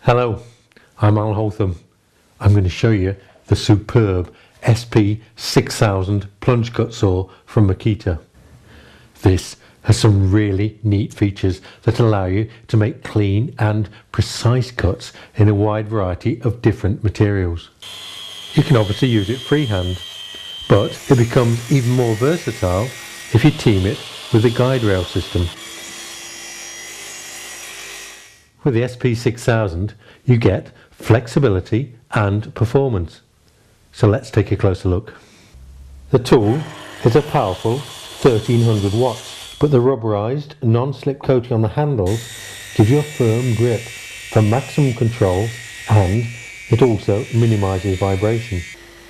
Hello, I'm Al Holtham. I'm going to show you the superb SP6000 plunge cut saw from MAKITA. This has some really neat features that allow you to make clean and precise cuts in a wide variety of different materials. You can obviously use it freehand, but it becomes even more versatile if you team it with a guide rail system. With the SP6000 you get flexibility and performance. So let's take a closer look. The tool is a powerful 1300 watts, but the rubberized non-slip coating on the handles gives you a firm grip for maximum control, and it also minimises vibration.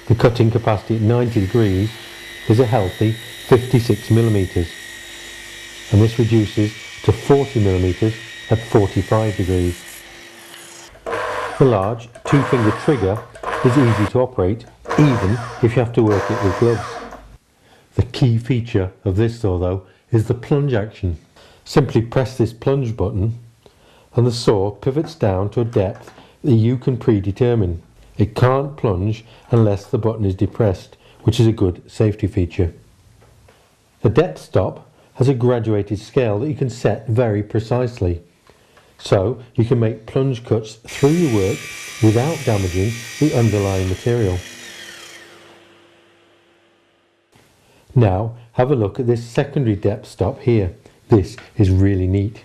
The cutting capacity at 90 degrees is a healthy 56 millimeters, and this reduces to 40 millimeters at 45 degrees. The large two-finger trigger is easy to operate, even if you have to work it with gloves. The key feature of this saw though is the plunge action. Simply press this plunge button and the saw pivots down to a depth that you can predetermine. It can't plunge unless the button is depressed, which is a good safety feature. The depth stop has a graduated scale that you can set very precisely, so you can make plunge cuts through your work without damaging the underlying material. Now have a look at this secondary depth stop here. This is really neat.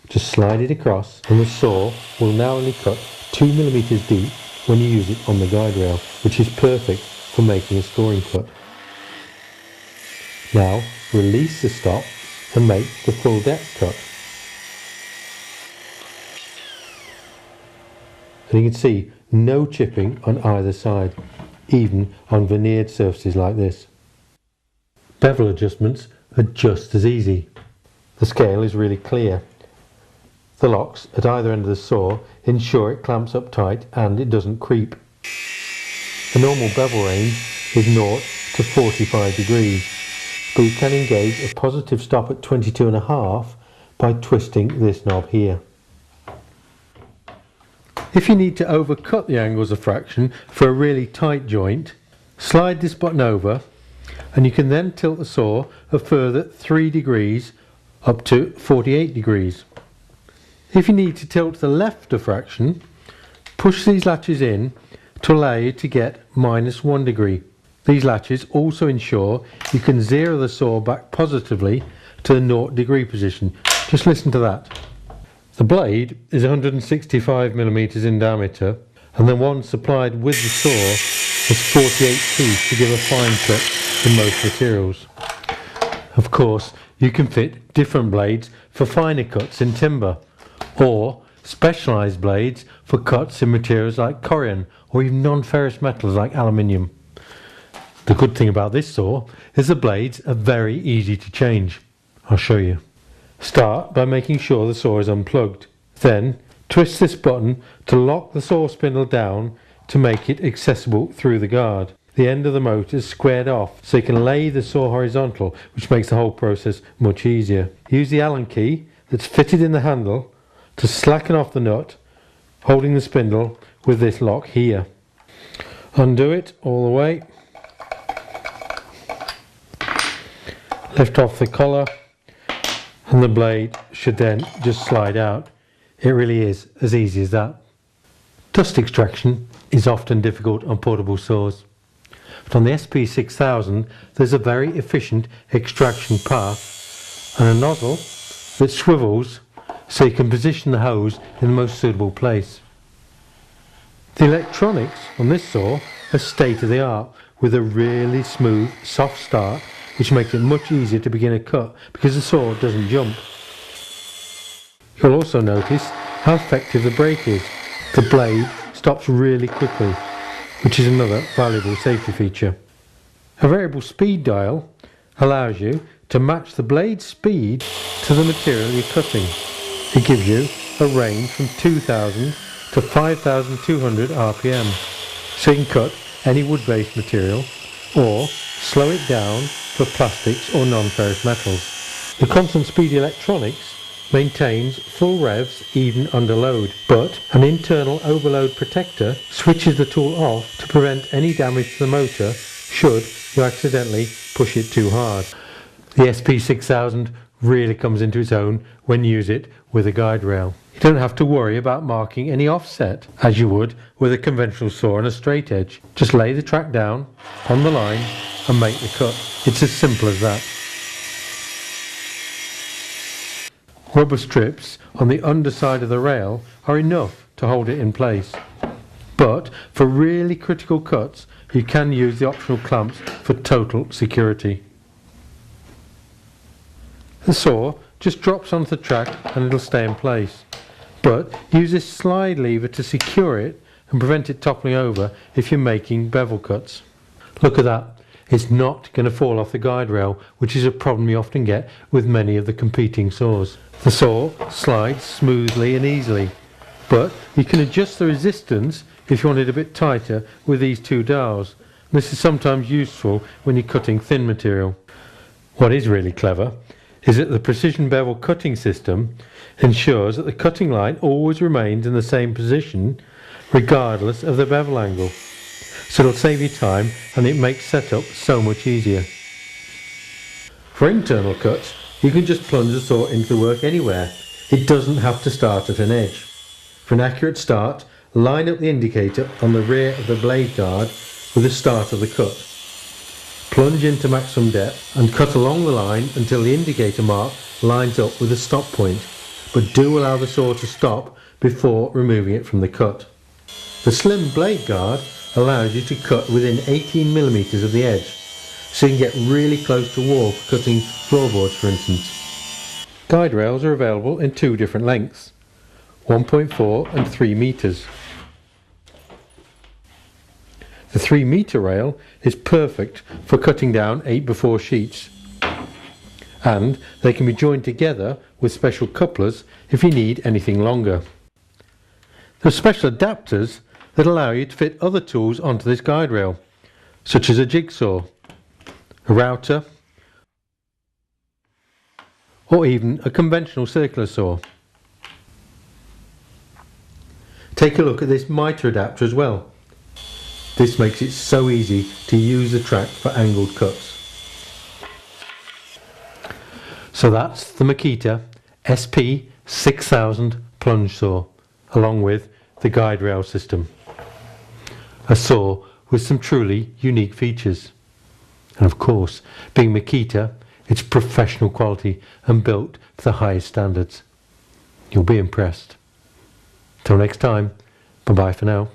Just slide it across and the saw will now only cut 2 millimeters deep when you use it on the guide rail, which is perfect for making a scoring cut. Now release the stop and make the full depth cut. And you can see no chipping on either side, even on veneered surfaces like this. Bevel adjustments are just as easy. The scale is really clear. The locks at either end of the saw ensure it clamps up tight and it doesn't creep. The normal bevel range is 0 to 45 degrees, but you can engage a positive stop at 22.5 by twisting this knob here. If you need to overcut the angles a fraction for a really tight joint, slide this button over and you can then tilt the saw a further 3 degrees up to 48 degrees. If you need to tilt to the left a fraction, push these latches in to allow you to get -1 degree. These latches also ensure you can zero the saw back positively to the 0 degree position. Just listen to that. The blade is 165 millimeters in diameter, and the one supplied with the saw has 48 teeth to give a fine cut in most materials. Of course, you can fit different blades for finer cuts in timber, or specialised blades for cuts in materials like corian or even non-ferrous metals like aluminium. The good thing about this saw is the blades are very easy to change. I'll show you. Start by making sure the saw is unplugged. Then twist this button to lock the saw spindle down to make it accessible through the guard. The end of the motor is squared off so you can lay the saw horizontal, which makes the whole process much easier. Use the Allen key that's fitted in the handle to slacken off the nut, holding the spindle with this lock here. Undo it all the way. Lift off the collar and the blade should then just slide out. It really is as easy as that. Dust extraction is often difficult on portable saws, but on the SP6000 there's a very efficient extraction path and a nozzle that swivels so you can position the hose in the most suitable place. The electronics on this saw are state of the art, with a really smooth, soft start, which makes it much easier to begin a cut because the saw doesn't jump. You'll also notice how effective the brake is. The blade stops really quickly, which is another valuable safety feature. A variable speed dial allows you to match the blade speed to the material you're cutting. It gives you a range from 2000 to 5200 RPM, so you can cut any wood-based material or slow it down for plastics or non-ferrous metals. The constant speed electronics maintains full revs even under load, but an internal overload protector switches the tool off to prevent any damage to the motor should you accidentally push it too hard. The SP6000 really comes into its own when you use it with a guide rail. You don't have to worry about marking any offset as you would with a conventional saw and a straight edge. Just lay the track down on the line and make the cut. It's as simple as that. Rubber strips on the underside of the rail are enough to hold it in place. But for really critical cuts, you can use the optional clamps for total security. The saw just drops onto the track and it'll stay in place. But use this slide lever to secure it and prevent it toppling over if you're making bevel cuts. Look at that. It's not going to fall off the guide rail, which is a problem you often get with many of the competing saws. The saw slides smoothly and easily, but you can adjust the resistance if you want it a bit tighter with these two dials. This is sometimes useful when you're cutting thin material. What is really clever is that the precision bevel cutting system ensures that the cutting line always remains in the same position regardless of the bevel angle. So it'll save you time and it makes setup so much easier. For internal cuts, you can just plunge the saw into the work anywhere. It doesn't have to start at an edge. For an accurate start, line up the indicator on the rear of the blade guard with the start of the cut. Plunge into maximum depth and cut along the line until the indicator mark lines up with the stop point, but do allow the saw to stop before removing it from the cut. The slim blade guard allows you to cut within 18mm of the edge, so you can get really close to wall for cutting floorboards, for instance. Guide rails are available in two different lengths, 1.4 and 3 meters. The 3 meter rail is perfect for cutting down 8x4 sheets, and they can be joined together with special couplers if you need anything longer. There are special adapters that allow you to fit other tools onto this guide rail, such as a jigsaw, a router, or even a conventional circular saw. Take a look at this mitre adapter as well. This makes it so easy to use the track for angled cuts. So that's the MAKITA SP6000 plunge saw, along with the guide rail system. A saw with some truly unique features. And of course, being MAKITA, it's professional quality and built to the highest standards. You'll be impressed. Till next time, bye bye for now.